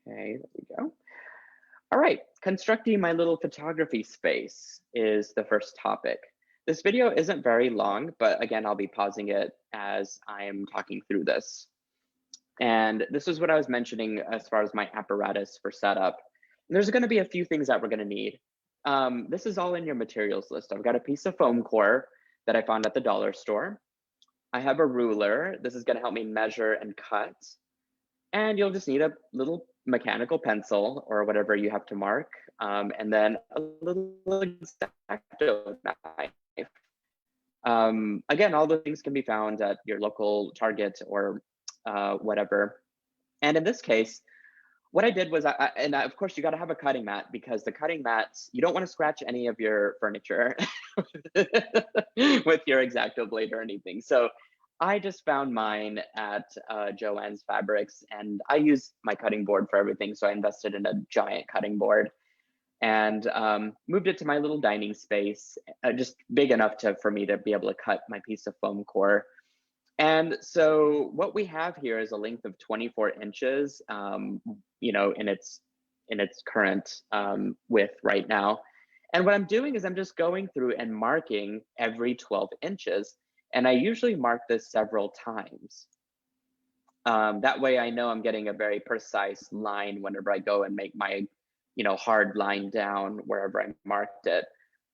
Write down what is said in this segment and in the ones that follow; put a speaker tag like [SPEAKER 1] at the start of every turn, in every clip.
[SPEAKER 1] Okay, there we go. All right, constructing my little photography space is the first topic. This video isn't very long, but again, I'll be pausing it as I am talking through this. And this is what I was mentioning as far as my apparatus for setup. There's gonna be a few things that we're gonna need. This is all in your materials list. I've got a piece of foam core that I found at the dollar store. I have a ruler. This is gonna help me measure and cut. And you'll just need a little mechanical pencil or whatever you have to mark, and then a little X-Acto knife. Again, all the things can be found at your local Target or whatever. And in this case, what I did was, of course, you got to have a cutting mat because the cutting mats, you don't want to scratch any of your furniture with your X-Acto blade or anything. So I just found mine at Joann's Fabrics, and I use my cutting board for everything. So I invested in a giant cutting board and moved it to my little dining space, just big enough for me to be able to cut my piece of foam core. And so what we have here is a length of 24 inches, you know, in its current width right now. And what I'm doing is I'm just going through and marking every 12 inches. And I usually mark this several times. That way I know I'm getting a very precise line whenever I go and make my, you know, hard line down wherever I marked it.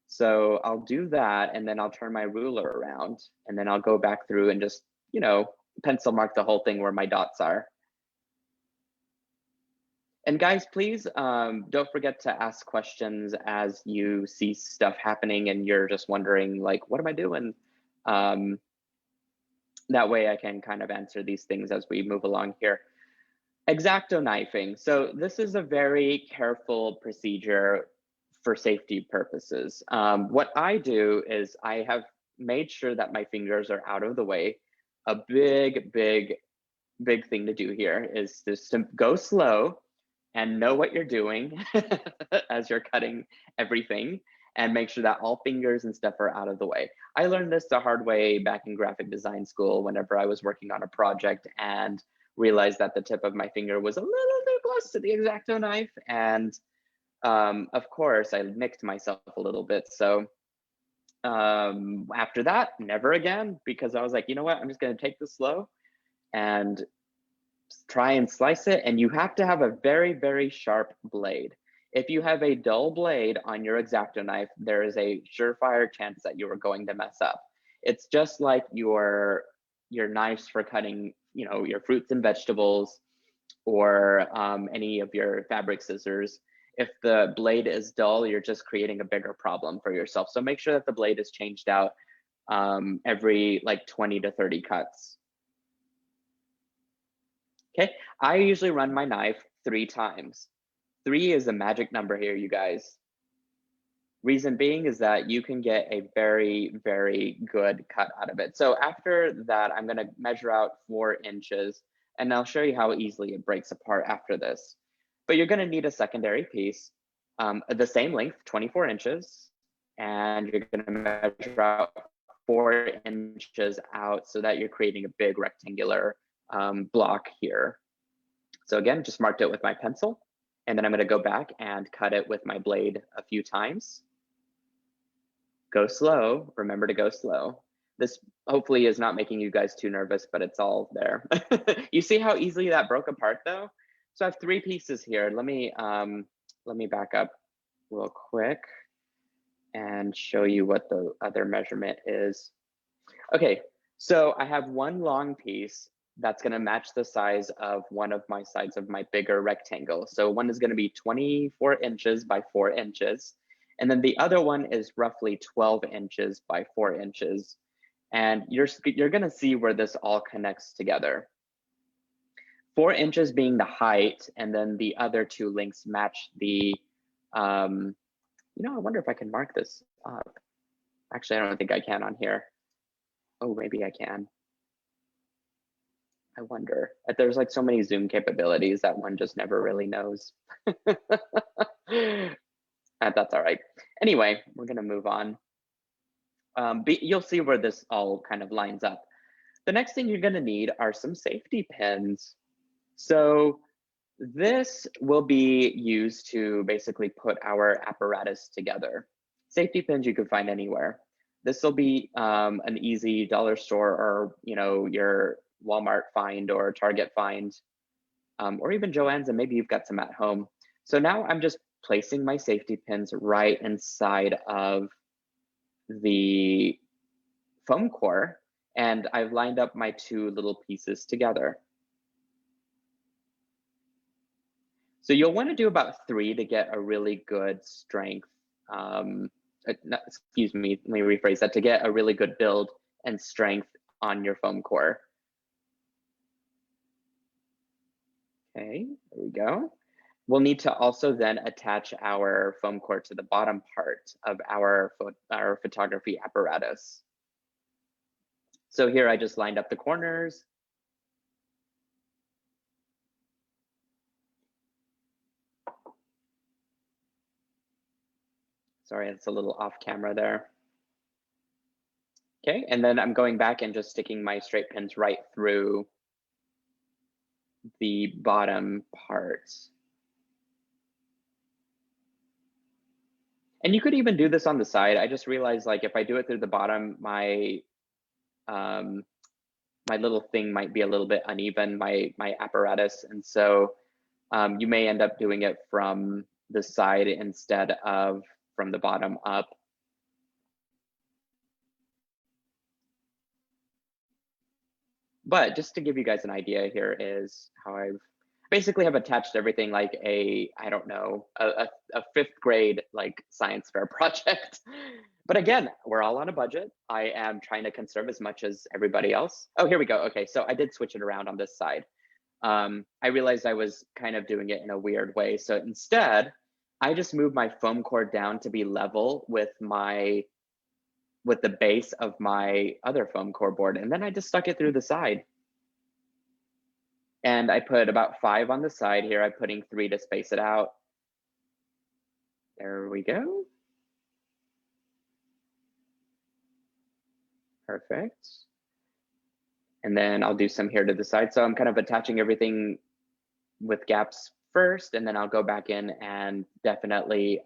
[SPEAKER 1] So I'll do that, and then I'll turn my ruler around, and then I'll go back through and just, you know, pencil mark the whole thing where my dots are. And guys, please don't forget to ask questions as you see stuff happening and you're just wondering, like, what am I doing? That way I can kind of answer these things as we move along here. X-Acto knifing. So this is a very careful procedure for safety purposes. What I do is I have made sure that my fingers are out of the way. A big thing to do here is just to go slow and know what you're doing as you're cutting everything, and make sure that all fingers and stuff are out of the way. I learned this the hard way back in graphic design school whenever I was working on a project and realized that the tip of my finger was a little too close to the X-Acto knife. And of course, I nicked myself a little bit. So after that, never again, because I was like, you know what, I'm just gonna take this slow and try and slice it. And you have to have a very sharp blade. If you have a dull blade on your X-Acto knife, there is a surefire chance that you are going to mess up. It's just like your knives for cutting, you know, your fruits and vegetables, or any of your fabric scissors. If the blade is dull, you're just creating a bigger problem for yourself. So make sure that the blade is changed out every like 20 to 30 cuts. Okay, I usually run my knife 3 times. 3 is a magic number here, you guys. Reason being is that you can get a very good cut out of it. So after that, I'm gonna measure out 4 inches, and I'll show you how easily it breaks apart after this. But you're gonna need a secondary piece, the same length, 24 inches, and you're gonna measure out 4 inches out so that you're creating a big rectangular block here. So again, just marked it with my pencil, and then I'm gonna go back and cut it with my blade a few times. Go slow, remember to go slow. This hopefully is not making you guys too nervous, but it's all there. You see how easily that broke apart though? So I have 3 pieces here. Let me back up real quick and show you what the other measurement is. Okay, so I have 1 long piece that's gonna match the size of one of my sides of my bigger rectangle. So one is gonna be 24 inches by 4 inches. And then the other one is roughly 12 inches by 4 inches. And you're gonna see where this all connects together. 4 inches being the height, and then the other 2 lengths match the, you know, I wonder if I can mark this up. Actually, I don't think I can on here. Oh, maybe I can. I wonder. There's like so many Zoom capabilities that one just never really knows. That's all right. Anyway, we're gonna move on. You'll see where this all kind of lines up. The next thing you're gonna need are some safety pins. So This will be used to basically put our apparatus together. Safety pins you can find anywhere. This will be an easy dollar store or your Walmart find or Target find, or even Joann's, and maybe you've got some at home. So now I'm just placing my safety pins right inside of the foam core, and I've lined up my two little pieces together. So you'll want to do about 3 to get a really good strength. Excuse me, let me rephrase that, to get a really good build and strength on your foam core. Okay, there we go. We'll need to also then attach our foam core to the bottom part of our photography apparatus. So here I just lined up the corners. Sorry, it's a little off camera there. Okay, and then I'm going back and just sticking my straight pins right through the bottom parts. And you could even do this on the side. I just realized, like, if I do it through the bottom, my my little thing might be a little bit uneven, my apparatus, and so you may end up doing it from the side instead of from the bottom up. But just to give you guys an idea, here is how I've basically have attached everything like I don't know, a 5th grade like science fair project. But again, we're all on a budget. I am trying to conserve as much as everybody else. Oh, here we go. Okay, so I did switch it around on this side. I realized I was kind of doing it in a weird way. So instead, I just moved my foam core down to be level with the base of my other foam core board. And then I just stuck it through the side. And I put about 5 on the side here. I'm putting 3 to space it out. There we go. Perfect. And then I'll do some here to the side. So I'm kind of attaching everything with gaps first, and then I'll go back in and definitely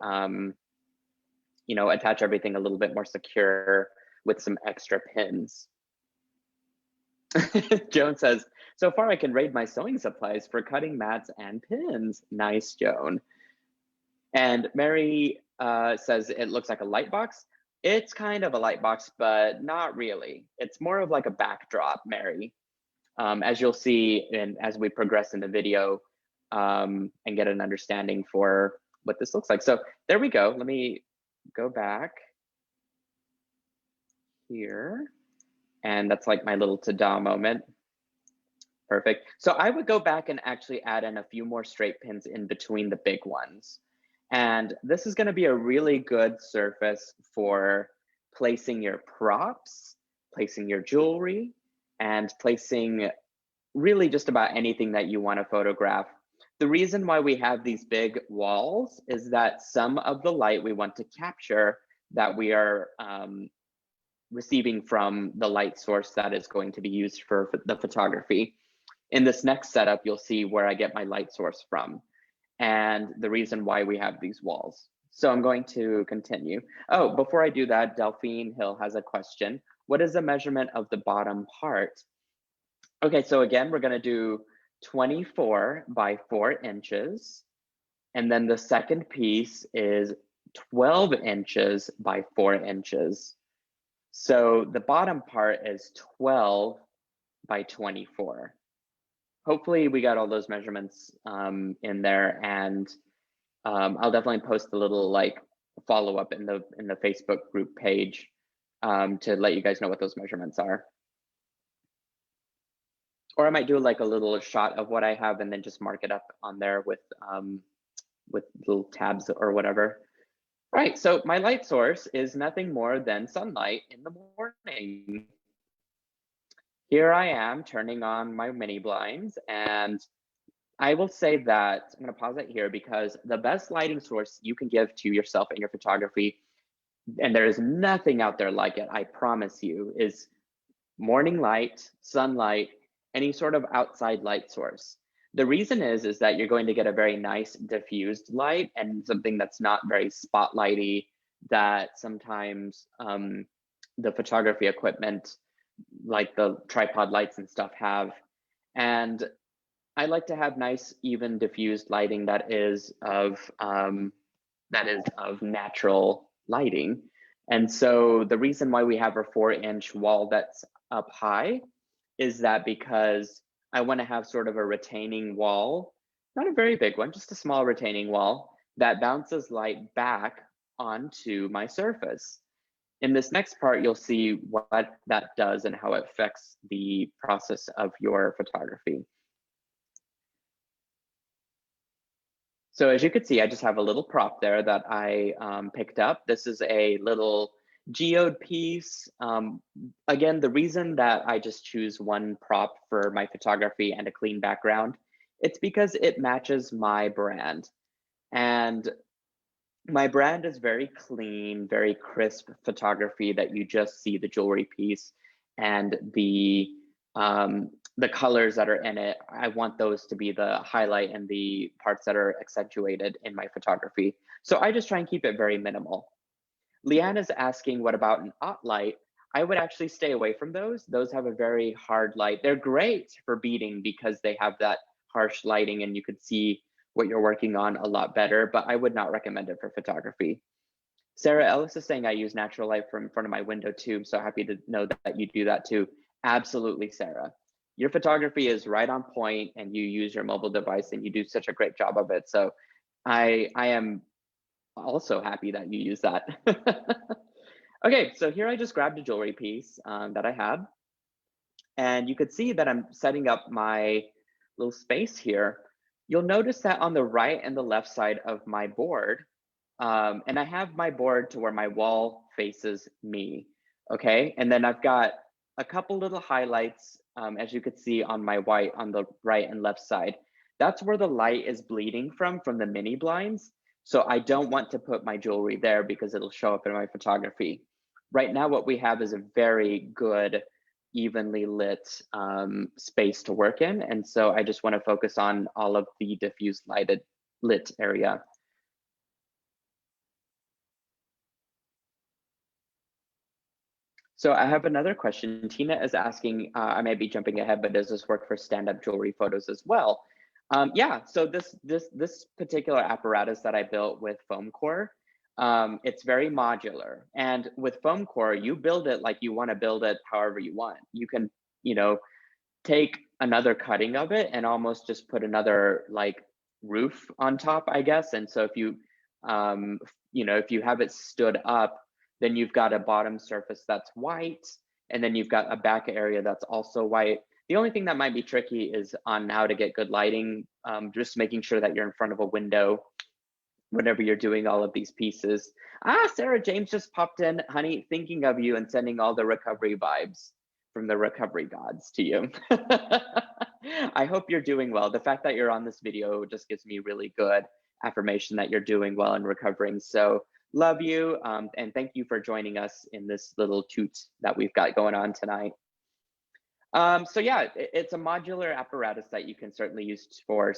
[SPEAKER 1] attach everything a little bit more secure with some extra pins. Joan says, so far I can raid my sewing supplies for cutting mats and pins. Nice, Joan. And Mary says it looks like a light box. It's kind of a light box, but not really. It's more of like a backdrop, Mary. As you'll see, and as we progress in the video and get an understanding for what this looks like. So there we go. Let me go back here. And that's like my little ta-da moment. Perfect. So I would go back and actually add in a few more straight pins in between the big ones. And this is going to be a really good surface for placing your props, placing your jewelry, and placing really just about anything that you want to photograph. The reason why we have these big walls is that some of the light we want to capture that we are receiving from the light source that is going to be used for the photography. In this next setup, you'll see where I get my light source from and the reason why we have these walls. So I'm going to continue. Oh, before I do that, Delphine Hill has a question. What is the measurement of the bottom part? Okay, so again, we're gonna do 24 by 4 inches. And then the second piece is 12 inches by 4 inches. So the bottom part is 12 by 24. Hopefully we got all those measurements in there, and I'll definitely post a little like follow-up in the Facebook group page to let you guys know what those measurements are. Or I might do like a little shot of what I have and then just mark it up on there with little tabs or whatever. Right, so my light source is nothing more than sunlight in the morning. Here I am turning on my mini blinds, and I will say that, I'm gonna pause it here because the best lighting source you can give to yourself in your photography, and there is nothing out there like it, I promise you, is morning light, sunlight, any sort of outside light source. The reason is that you're going to get a very nice diffused light and something that's not very spotlighty that sometimes the photography equipment, like the tripod lights and stuff, have. And I like to have nice, even diffused lighting that is of natural lighting. And so the reason why we have a 4-inch wall that's up high is that because I want to have sort of a retaining wall, not a very big one, just a small retaining wall that bounces light back onto my surface. In this next part, you'll see what that does and how it affects the process of your photography. So as you can see, I just have a little prop there that I picked up. This is a little geode piece. Again, the reason that I just choose one prop for my photography and a clean background, it's because it matches my brand. And my brand is very clean, very crisp photography that you just see the jewelry piece and the colors that are in it. I want those to be the highlight and the parts that are accentuated in my photography. So I just try and keep it very minimal. Leanne is asking, what about an OT light? I would actually stay away from those. Those have a very hard light. They're great for beading because they have that harsh lighting and you could see what you're working on a lot better, but I would not recommend it for photography. Sarah Ellis is saying I use natural light from in front of my window too. I'm so happy to know that you do that too. Absolutely, Sarah. Your photography is right on point and you use your mobile device and you do such a great job of it. So I am also happy that you use that. Okay, so here I just grabbed a jewelry piece that I had. And you could see that I'm setting up my little space here. You'll notice that on the right and the left side of my board, and I have my board to where my wall faces me, okay? And then I've got a couple little highlights, as you could see on my white on the right and left side. That's where the light is bleeding from the mini blinds. So I don't want to put my jewelry there because it'll show up in my photography. Right now, what we have is a very good, evenly lit space to work in. And so I just want to focus on all of the diffused lit area. So I have another question. Tina is asking, I may be jumping ahead, but does this work for stand-up jewelry photos as well? Yeah, so this particular apparatus that I built with foam core, it's very modular. And with foam core, you build it like you want to build it however you want. You can, take another cutting of it and almost just put another like roof on top, I guess. And so if you, if you have it stood up, then you've got a bottom surface that's white, and then you've got a back area that's also white. The only thing that might be tricky is on how to get good lighting, just making sure that you're in front of a window whenever you're doing all of these pieces. Sarah James just popped in, honey, thinking of you and sending all the recovery vibes from the recovery gods to you. I hope you're doing well. The fact that you're on this video just gives me really good affirmation that you're doing well and recovering. So love you, and thank you for joining us in this little toot that we've got going on tonight. So yeah, it's a modular apparatus that you can certainly use for,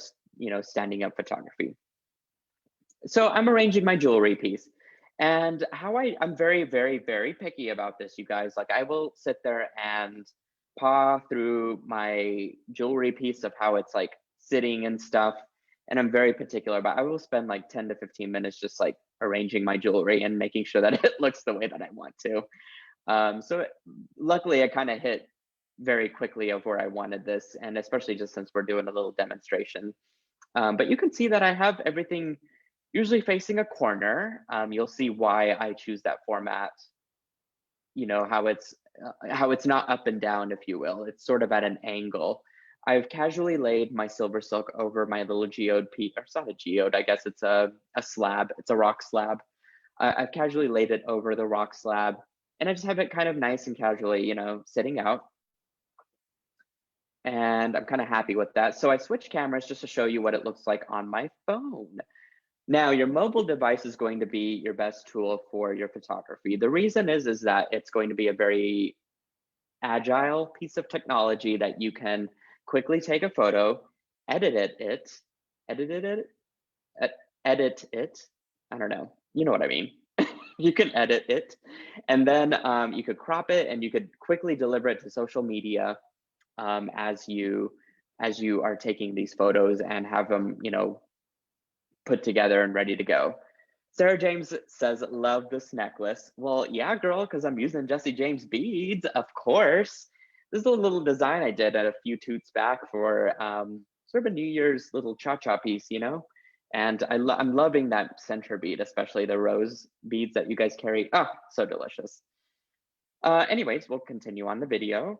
[SPEAKER 1] standing up photography. So I'm arranging my jewelry piece, and I'm very, very, very picky about this, you guys. Like, I will sit there and paw through my jewelry piece of how it's like sitting and stuff, and I'm very particular about. I will spend like 10 to 15 minutes just like arranging my jewelry and making sure that it looks the way that I want to. Luckily, I kind of hit very quickly of where I wanted this, and especially just since we're doing a little demonstration. But you can see that I have everything usually facing a corner. You'll see why I choose that format. How it's not up and down, if you will. It's sort of at an angle. I've casually laid my silver silk over my little geode piece, or it's not a geode, I guess it's a slab. It's a rock slab. I've casually laid it over the rock slab, and I just have it kind of nice and casually, sitting out. And I'm kind of happy with that. So I switched cameras just to show you what it looks like on my phone. Now, your mobile device is going to be your best tool for your photography. The reason is that it's going to be a very agile piece of technology that you can quickly take a photo edited it, edited it, e- edit it. I don't know. You know what I mean. You can edit it, and then you could crop it, and you could quickly deliver it to social media as you are taking these photos and have them, put together and ready to go. Sarah James says, love this necklace. Well, yeah, girl, because I'm using Jesse James beads, of course. This is a little design I did at a few toots back for sort of a New Year's little cha-cha piece, And I'm loving that center bead, especially the rose beads that you guys carry. Oh, so delicious. Anyways, we'll continue on the video.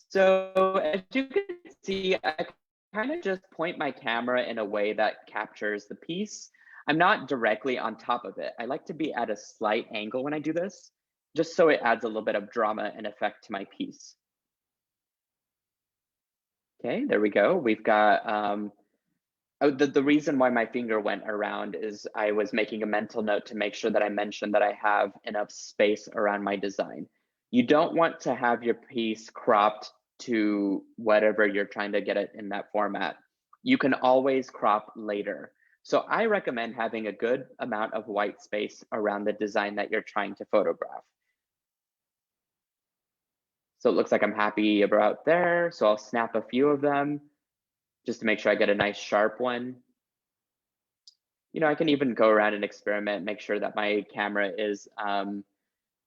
[SPEAKER 1] So as you can see, I kind of just point my camera in a way that captures the piece. I'm not directly on top of it. I like to be at a slight angle when I do this, just so it adds a little bit of drama and effect to my piece. Okay, there we go. We've got, the reason why my finger went around is I was making a mental note to make sure that I mentioned that I have enough space around my design. You don't want to have your piece cropped to whatever you're trying to get it in that format. You can always crop later. So I recommend having a good amount of white space around the design that you're trying to photograph. So it looks like I'm happy about there. So I'll snap a few of them just to make sure I get a nice sharp one. I can even go around and experiment, make sure that my camera is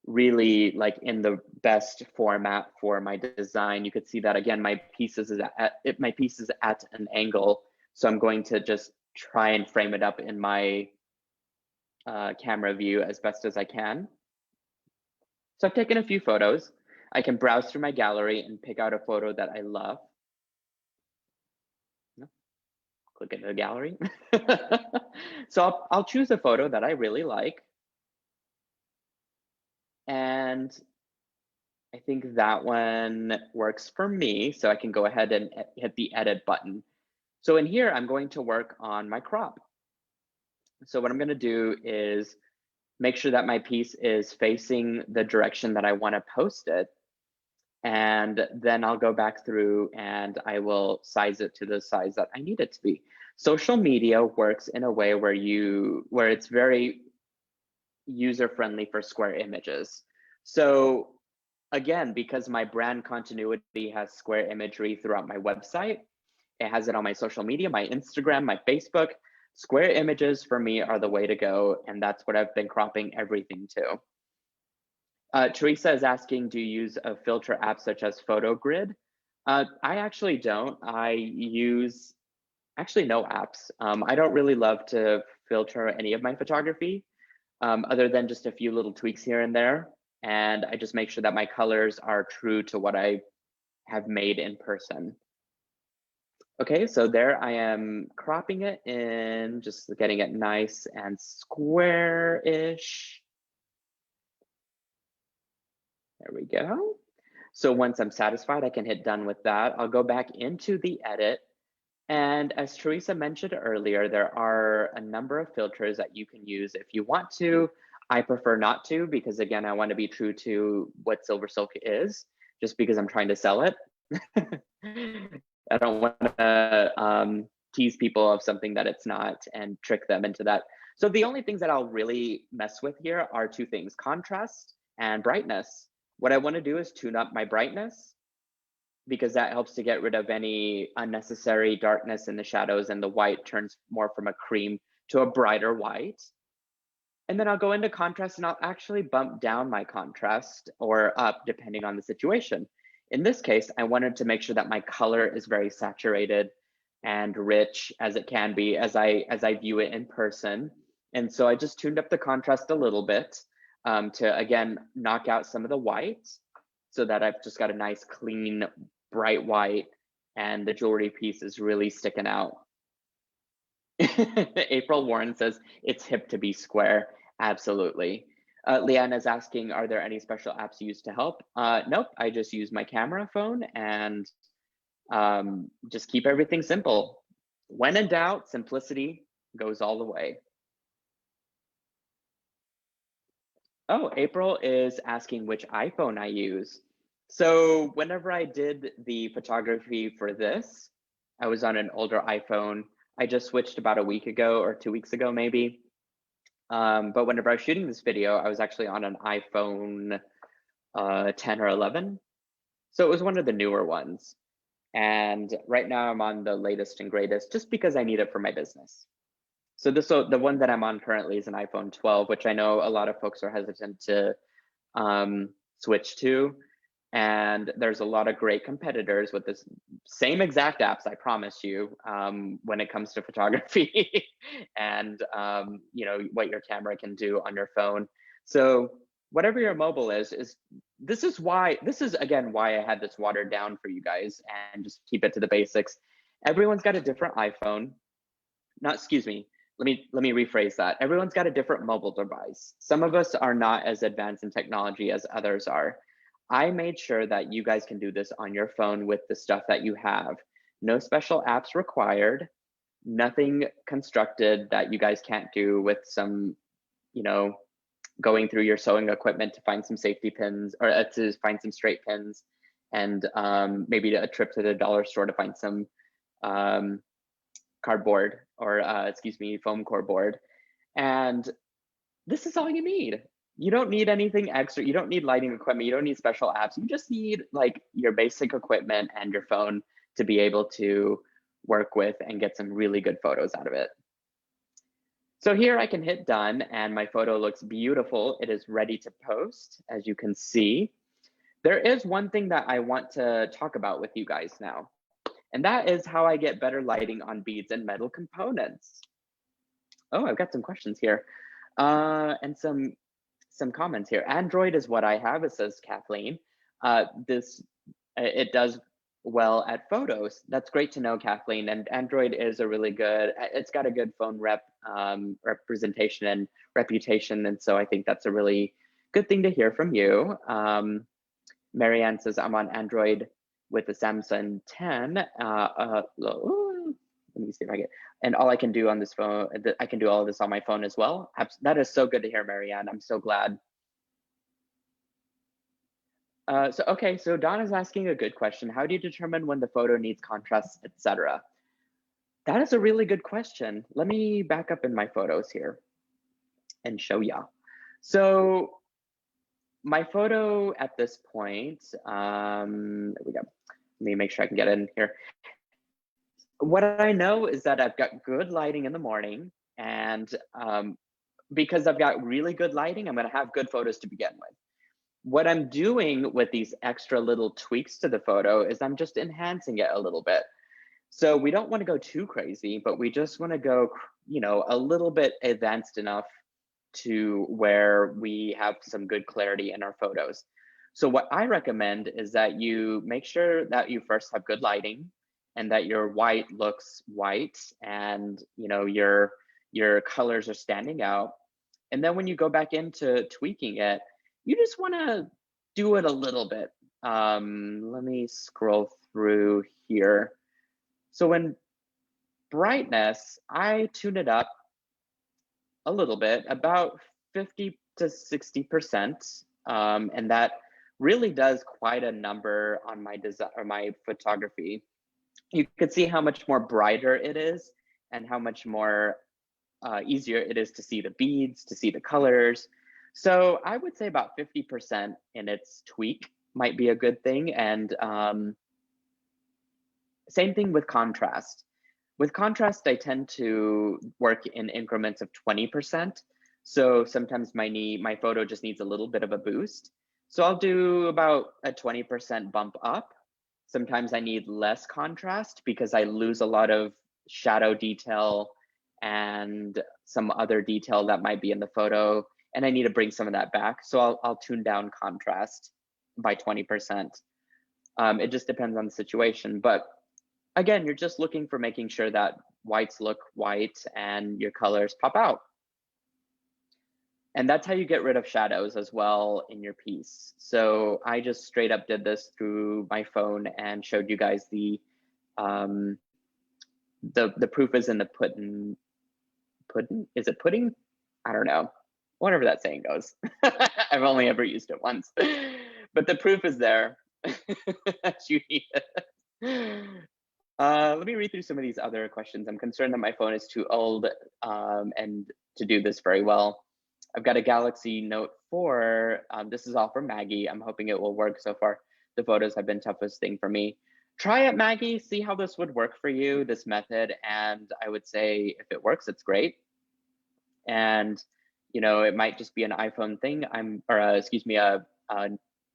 [SPEAKER 1] really like in the best format for my design. You could see that again, my piece is at an angle. So I'm going to just try and frame it up in my camera view as best as I can. So I've taken a few photos. I can browse through my gallery and pick out a photo that I love. Click into the gallery. So I'll choose a photo that I really like. And I think that one works for me. So I can go ahead and hit the edit button. So in here, I'm going to work on my crop. So what I'm going to do is make sure that my piece is facing the direction that I want to post it. And then I'll go back through and I will size it to the size that I need it to be. Social media works in a way where it's very user-friendly for square images. So again, because my brand continuity has square imagery throughout my website, it has it on my social media, my Instagram, my Facebook. Square images for me are the way to go, and that's what I've been cropping everything to. Teresa is asking, do you use a filter app such as PhotoGrid? I actually don't. I use actually no apps. I don't really love to filter any of my photography, other than just a few little tweaks here and there. And I just make sure that my colors are true to what I have made in person. Okay, so there I am cropping it in, just getting it nice and square-ish. There we go. So once I'm satisfied, I can hit done with that. I'll go back into the edit. And as Teresa mentioned earlier, there are a number of filters that you can use if you want to. I prefer not to, because again, I want to be true to what Silver Silk is, just because I'm trying to sell it. I don't want to tease people of something that it's not and trick them into that. So the only things that I'll really mess with here are two things: contrast and brightness. What I want to do is tune up my brightness, because that helps to get rid of any unnecessary darkness in the shadows, and the white turns more from a cream to a brighter white. And then I'll go into contrast and I'll actually bump down my contrast or up depending on the situation. In this case, I wanted to make sure that my color is very saturated and rich as it can be as I view it in person. And so I just tuned up the contrast a little bit to, again, knock out some of the white, so that I've just got a nice, clean, bright white, and the jewelry piece is really sticking out. April Warren says, it's hip to be square. Absolutely. Leanne is asking, are there any special apps used to help? Nope, I just use my camera phone and just keep everything simple. When in doubt, simplicity goes all the way. Oh, April is asking which iPhone I use. So whenever I did the photography for this, I was on an older iPhone. I just switched about a week ago or 2 weeks ago, maybe. But whenever I was shooting this video, I was actually on an iPhone 10 or 11. So it was one of the newer ones. And right now I'm on the latest and greatest just because I need it for my business. So the one that I'm on currently is an iPhone 12, which I know a lot of folks are hesitant to switch to. And there's a lot of great competitors with this same exact apps, I promise you, when it comes to photography and what your camera can do on your phone. So whatever your mobile is this is again why I had this watered down for you guys and just keep it to the basics. Everyone's got a different iPhone. Not, excuse me, let me rephrase that. Everyone's got a different mobile device. Some of us are not as advanced in technology as others are. I made sure that you guys can do this on your phone with the stuff that you have. No special apps required, nothing constructed that you guys can't do with some, going through your sewing equipment to find some safety pins or to find some straight pins, and maybe a trip to the dollar store to find some cardboard or foam core board. And this is all you need. You don't need anything extra. You don't need lighting equipment. You don't need special apps. You just need like your basic equipment and your phone to be able to work with and get some really good photos out of it. So here I can hit done and my photo looks beautiful. It is ready to post, as you can see. There is one thing that I want to talk about with you guys now, and that is how I get better lighting on beads and metal components. Oh, I've got some questions here and some comments here. Android is what I have, it says Kathleen. It does well at photos. That's great to know, Kathleen. And Android is a really good, it's got a good phone representation and reputation. And so I think that's a really good thing to hear from you. Marianne says, I'm on Android with the Samsung 10. Let me see if I get, and all I can do on this phone, I can do all of this on my phone as well. That is so good to hear, Marianne. I'm so glad. So Don is asking a good question. How do you determine when the photo needs contrast, etc.? That is a really good question. Let me back up in my photos here and show ya. So my photo at this point, there we go. Let me make sure I can get in here. What I know is that I've got good lighting in the morning, and because I've got really good lighting, I'm gonna have good photos to begin with. What I'm doing with these extra little tweaks to the photo is I'm just enhancing it a little bit. So we don't want to go too crazy, but we just want to go, a little bit advanced enough to where we have some good clarity in our photos. So what I recommend is that you make sure that you first have good lighting and that your white looks white and your colors are standing out. And then when you go back into tweaking it, you just want to do it a little bit. Let me scroll through here. So in brightness, I tune it up a little bit, about 50 to 60%. And that really does quite a number on my design or my photography. You can see how much more brighter it is and how much more easier it is to see the beads, to see the colors. So I would say about 50% in its tweak might be a good thing. And same thing with contrast. With contrast, I tend to work in increments of 20%. So sometimes my photo just needs a little bit of a boost. So I'll do about a 20% bump up. Sometimes I need less contrast because I lose a lot of shadow detail and some other detail that might be in the photo, and I need to bring some of that back. So I'll tune down contrast by 20%. It just depends on the situation. But again, you're just looking for making sure that whites look white and your colors pop out. And that's how you get rid of shadows as well in your piece. So I just straight up did this through my phone and showed you guys the proof is in the pudding. Is it pudding? I don't know. Whatever that saying goes. I've only ever used it once. But the proof is there. You need it. Let me read through some of these other questions. I'm concerned that my phone is too old and to do this very well. I've got a Galaxy Note 4. This is all from Maggie. I'm hoping it will work so far. The photos have been toughest thing for me. Try it, Maggie. See how this would work for you, this method. And I would say if it works, it's great. And it might just be an iPhone thing. Excuse me, a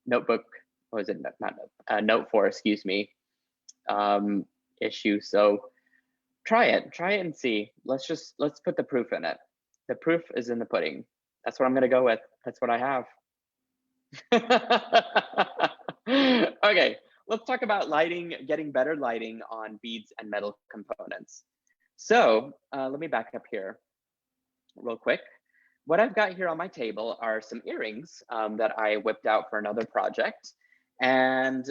[SPEAKER 1] notebook. What was it? Not a Note 4. Excuse me. Issue. So try it and see. Let's put the proof in it. The proof is in the pudding. That's what I'm gonna go with. That's what I have. Okay, let's talk about lighting, getting better lighting on beads and metal components. So let me back up here real quick. What I've got here on my table are some earrings that I whipped out for another project. And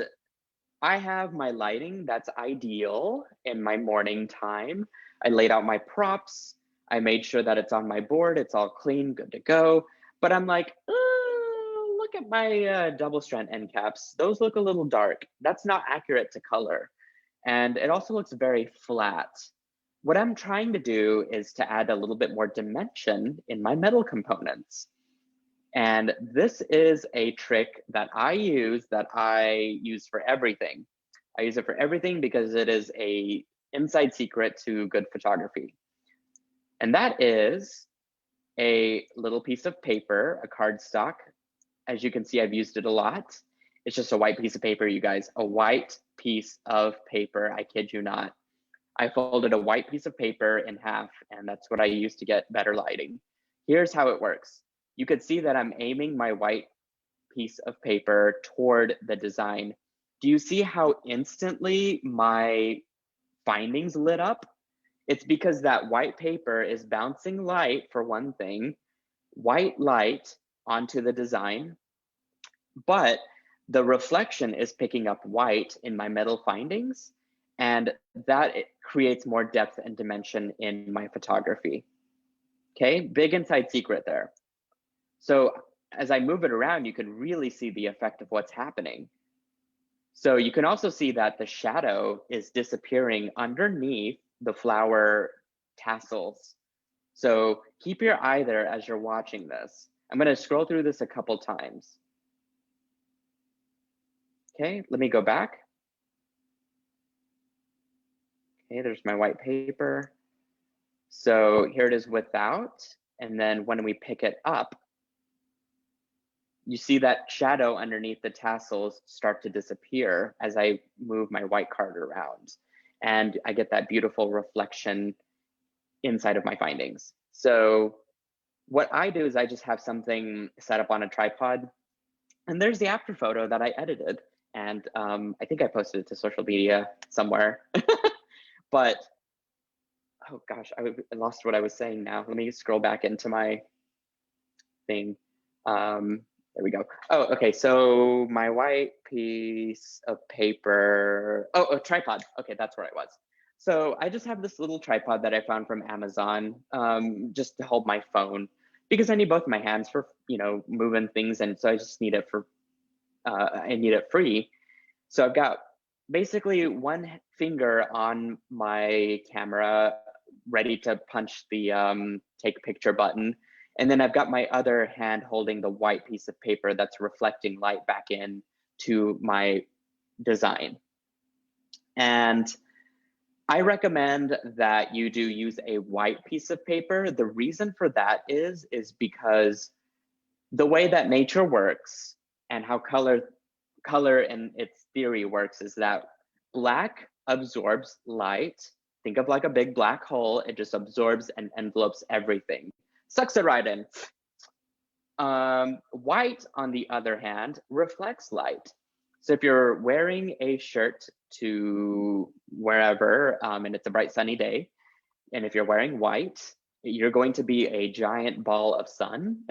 [SPEAKER 1] I have my lighting that's ideal in my morning time. I laid out my props. I made sure that it's on my board. It's all clean, good to go. But I'm like, look at my double strand end caps. Those look a little dark. That's not accurate to color. And it also looks very flat. What I'm trying to do is to add a little bit more dimension in my metal components. And this is a trick that I use for everything. I use it for everything because it is a inside secret to good photography. And that is a little piece of paper, a cardstock. As you can see, I've used it a lot. It's just a white piece of paper, you guys, a white piece of paper. I kid you not. I folded a white piece of paper in half, and that's what I use to get better lighting. Here's how it works. You could see that I'm aiming my white piece of paper toward the design. Do you see how instantly my findings lit up? It's because that white paper is bouncing light, for one thing, white light onto the design, but the reflection is picking up white in my metal findings, and that it creates more depth and dimension in my photography. Okay, big inside secret there. So as I move it around, you can really see the effect of what's happening. So you can also see that the shadow is disappearing underneath the flower tassels. So keep your eye there as you're watching this. I'm going to scroll through this a couple times. Okay, let me go back. Okay, there's my white paper. So here it is without, and then when we pick it up, you see that shadow underneath the tassels start to disappear as I move my white card around. And I get that beautiful reflection inside of my findings. So what I do is I just have something set up on a tripod. And there's the after photo that I edited. And I think I posted it to social media somewhere. But, oh gosh, I lost what I was saying now. Let me scroll back into my thing. There we go. Oh, okay. So my white piece of paper. Oh, a tripod. Okay, that's where I was. So I just have this little tripod that I found from Amazon, just to hold my phone, because I need both my hands for moving things, and so I just need it for I need it free. So I've got basically one finger on my camera, ready to punch the take picture button. And then I've got my other hand holding the white piece of paper that's reflecting light back in to my design. And I recommend that you do use a white piece of paper. The reason for that is because the way that nature works and how color and its theory works is that black absorbs light. Think of like a big black hole. It just absorbs and envelopes everything. Sucks it right in. White, on the other hand, reflects light. So if you're wearing a shirt to wherever, and it's a bright sunny day, and if you're wearing white, you're going to be a giant ball of sun.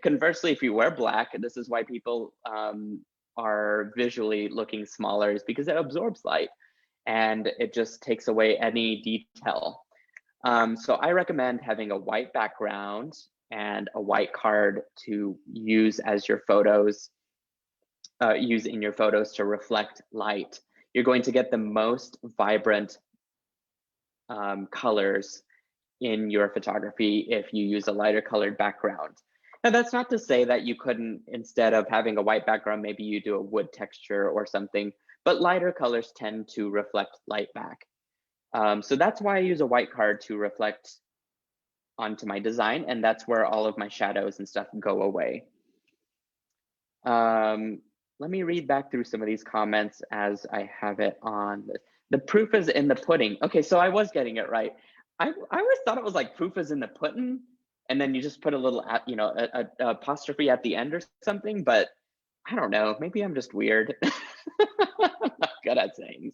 [SPEAKER 1] Conversely, if you wear black, this is why people are visually looking smaller, is because it absorbs light and it just takes away any detail. So I recommend having a white background and a white card to use as your photos, use in your photos to reflect light. You're going to get the most vibrant colors in your photography if you use a lighter colored background. Now, that's not to say that you couldn't, instead of having a white background, maybe you do a wood texture or something, but lighter colors tend to reflect light back. So that's why I use a white card to reflect onto my design, and that's where all of my shadows and stuff go away. Let me read back through some of these comments as I have it on. The proof is in the pudding. Okay, so I was getting it right. I always thought it was like proof is in the pudding, and then you just put a little, a apostrophe at the end or something, but I don't know, maybe I'm just weird. I'm not good at sayings.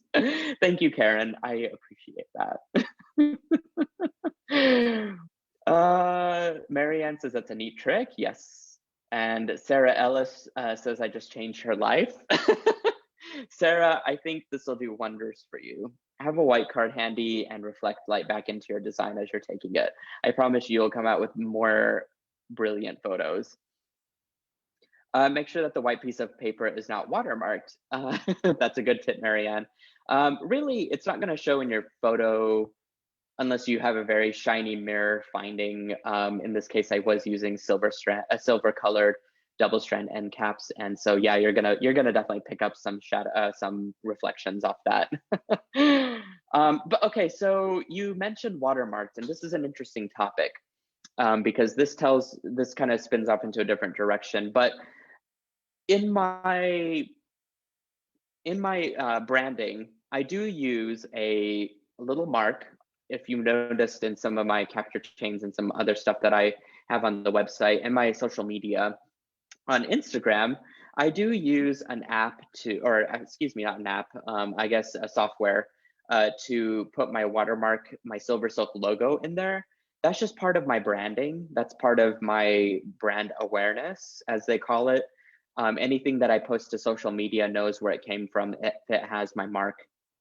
[SPEAKER 1] Thank you, Karen, I appreciate that. Marianne says that's a neat trick, yes. And Sarah Ellis says I just changed her life. Sarah, I think this will do wonders for you. Have a white card handy and reflect light back into your design as you're taking it. I promise you'll come out with more brilliant photos. Make sure that the white piece of paper is not watermarked. That's a good tip, Marianne. Really, it's not going to show in your photo unless you have a very shiny mirror finding. In this case, I was using silver colored double strand end caps, and so yeah, you're gonna definitely pick up some shadow, some reflections off that. But okay, so you mentioned watermarks, and this is an interesting topic because this kind of spins off into a different direction. But in my branding, I do use a little mark. If you noticed in some of my capture chains and some other stuff that I have on the website and my social media, on Instagram, I do use an app or excuse me, not an app, I guess a software to put my watermark, my Silver Silk logo in there. That's just part of my branding. That's part of my brand awareness, as they call it. Anything that I post to social media knows where it came from. It has my mark,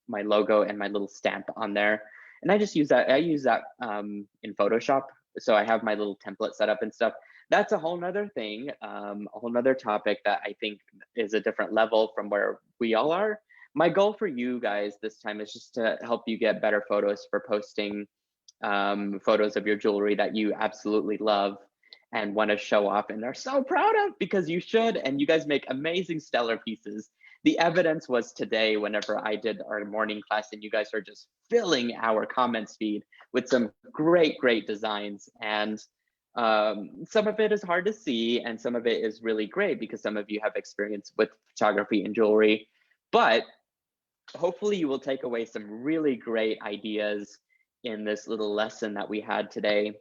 [SPEAKER 1] my logo, and my little stamp on there. And I just use that. I use that in Photoshop. So I have my little template set up and stuff. That's a whole nother thing, a whole nother topic that I think is a different level from where we all are. My goal for you guys this time is just to help you get better photos for posting photos of your jewelry that you absolutely love and want to show off and are so proud of, because you should, and you guys make amazing stellar pieces. The evidence was today whenever I did our morning class and you guys are just filling our comments feed with some great designs. And some of it is hard to see and some of it is really great because some of you have experience with photography and jewelry. But hopefully you will take away some really great ideas in this little lesson that we had today.